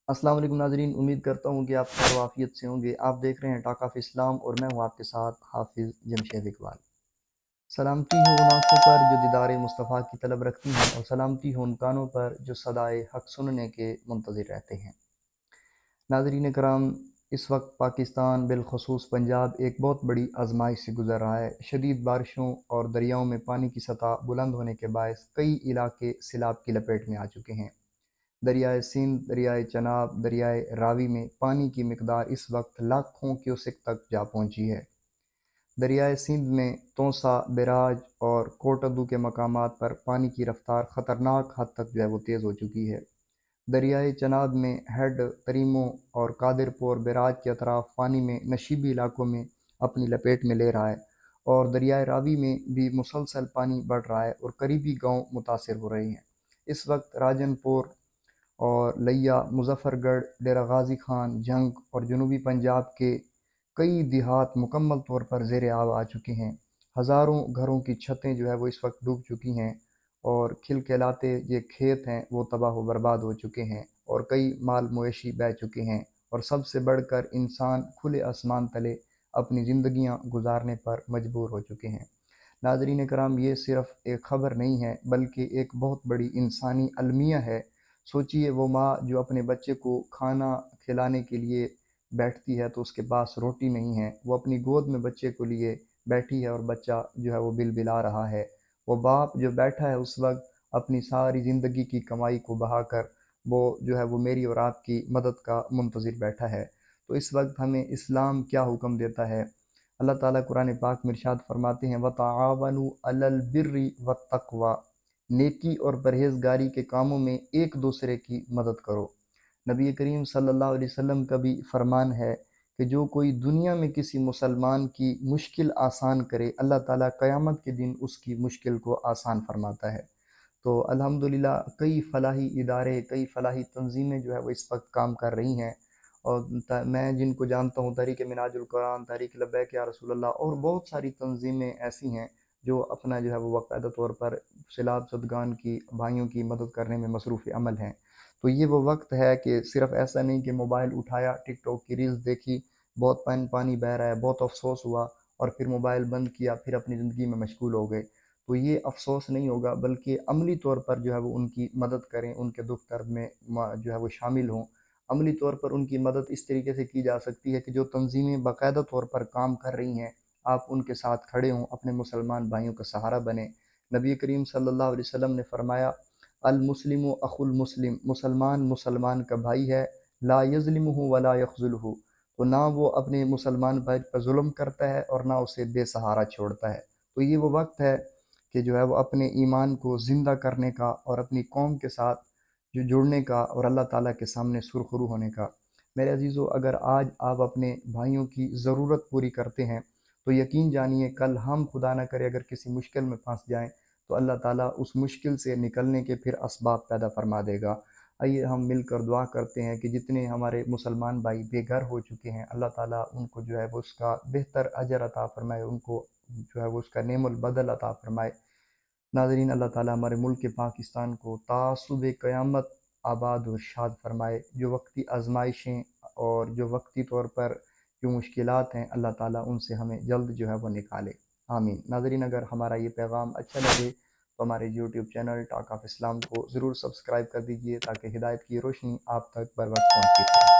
अस्सलाम वालेकुम नाज़रीन, उम्मीद करता हूँ कि आप खैर वाफियत से होंगे। आप देख रहे हैं टॉक ऑफ इस्लाम और मैं हूँ आपके साथ हाफिज़ जमशेद इकबाल। सलामती हो उन आँखों पर जो दीदार मुस्तफ़ा की तलब रखती हैं, और सलामती हो उन कानों पर जो सदाए हक़ सुनने के मुंतज़िर रहते हैं। नाज़रीन कराम, इस वक्त पाकिस्तान बिलखसूस पंजाब एक बहुत बड़ी आजमाइश से गुज़र रहा है। शदीद बारिशों और दरियाओं में पानी की सतह बुलंद होने के बायस कई इलाके सैलाब की लपेट में आ चुके हैं। दरियाए सिंध, दरियाए चनाब, दरियाए रावी में पानी की मिकदार इस वक्त लाखों क्यूसेक तक जा पहुंची है। दरियाए सिंध में तोसा, बैराज और कोटद्दू के मकामात पर पानी की रफ्तार ख़तरनाक हद तक वो तेज़ हो चुकी है। दरियाए चनाब में हेड, तरीमो और कादिरपुर बैराज के अतराफ पानी में नशीबी इलाकों में अपनी लपेट में ले रहा है, और दरियाए रावी में भी मुसलसल पानी बढ़ रहा है और करीबी गांव मुतासर हो रहे हैं। इस वक्त राजनपुर और लिया, मुजफ्फरगढ़, डेरा गाजी खान, जंग और जनूबी पंजाब के कई देहात मुकम्मल तौर पर ज़ेर आब आ चुके हैं। हज़ारों घरों की छतें वो इस वक्त डूब चुकी हैं, और खिलखिलाते ये खेत हैं वो तबाह व बर्बाद हो चुके हैं, और कई माल मवेशी बह चुके हैं, और सबसे बढ़कर इंसान खुले आसमान तले अपनी ज़िंदगियां गुजारने पर मजबूर हो चुके हैं। नाज़रीन कराम, ये सिर्फ़ एक ख़बर नहीं है बल्कि एक बहुत बड़ी इंसानी अलमिया है। सोचिए, वो माँ जो अपने बच्चे को खाना खिलाने के लिए बैठती है तो उसके पास रोटी नहीं है, वो अपनी गोद में बच्चे को लिए बैठी है और बच्चा वो बिलबिला रहा है। वो बाप जो बैठा है उस वक्त अपनी सारी ज़िंदगी की कमाई को बहाकर वो वो मेरी और आपकी मदद का मुंतज़िर बैठा है। तो इस वक्त हमें इस्लाम क्या हुक्म देता है? अल्लाह ताला कुरान पाक में इरशाद फरमाते हैं, वतआवनु अलल बिर्रि वत्तक़वा, नेकी और परहेज़गारी के कामों में एक दूसरे की मदद करो। नबी करीम सल्लल्लाहु अलैहि वसल्लम का भी फरमान है कि जो कोई दुनिया में किसी मुसलमान की मुश्किल आसान करे, अल्लाह ताला क़यामत के दिन उसकी मुश्किल को आसान फरमाता है। तो अल्हम्दुलिल्लाह कई फ़लाही इदारे, कई फ़लाही तंज़ीमें वो इस वक्त काम कर रही हैं, और मैं जिनको जानता हूँ, तहरीक मिनाजुल कुरान, तहरीक लब्बैक या रसूल अल्लाह और बहुत सारी तंज़ीमें ऐसी हैं जो अपना वो बाकायदा तौर पर सैलाब ज़दगान की भाइयों की मदद करने में मसरूफ़ अमल हैं। तो ये वो वक्त है कि सिर्फ़ ऐसा नहीं कि मोबाइल उठाया, टिकटॉक की रील्स देखी, बहुत पानी बह रहा है, बहुत अफ़सोस हुआ, और फिर मोबाइल बंद किया, फिर अपनी ज़िंदगी में मशगूल हो गए। तो ये अफ़सोस नहीं होगा, बल्कि अमली तौर पर वो उनकी मदद करें, उनके दुख दर्द में वो शामिल हों। अमली तौर पर उनकी मदद इस तरीके से की जा सकती है कि जो तंज़ीमें बाकायदा तौर पर काम कर रही हैं, आप उनके साथ खड़े हों, अपने मुसलमान भाइयों का सहारा बनें। नबी करीम सल्लल्लाहु अलैहि वसल्लम ने फरमाया, अल मुस्लिमु अखुल मुस्लिम, मुसलमान मुसलमान का भाई है, ला यज़लिमुहु वला यख़्ज़ुलुहु, तो ना वो अपने मुसलमान भाई पर जुल्म करता है और ना उसे बेसहारा छोड़ता है। तो ये वो वक्त है कि वो अपने ईमान को ज़िंदा करने का और अपनी कौम के साथ जो जुड़ने का और अल्लाह ताला के सामने सुरखरू होने का। मेरे अज़ीज़ों, अगर आज आप अपने भाइयों की ज़रूरत पूरी करते हैं तो यकीन जानिए कल हम खुदा न करे अगर किसी मुश्किल में फंस जाएं तो अल्लाह ताला उस मुश्किल से निकलने के फिर असबाब पैदा फरमा देगा। आइए हम मिलकर दुआ करते हैं कि जितने हमारे मुसलमान भाई बेघर हो चुके हैं, अल्लाह ताला उनको वो उसका बेहतर अजर अता फ़रमाए, उनको वो उसका नेमुल बदल अता फ़रमाए। नाज़रीन, अल्लाह ताला हमारे मुल्क पाकिस्तान को तासुब क़यामत आबाद और शाद फ़रमाए। जो वक्ती आज़माइशें और जो वक्ती तौर पर जो मुश्किलात हैं, अल्लाह ताला उनसे हमें जल्द वो निकाले। आमीन। नाज़रीन, अगर हमारा ये पैगाम अच्छा लगे तो हमारे YouTube channel talk of Islam को ज़रूर सब्सक्राइब कर दीजिए ताकि हिदायत की रोशनी आप तक बर वक्त पहुँचती रहे।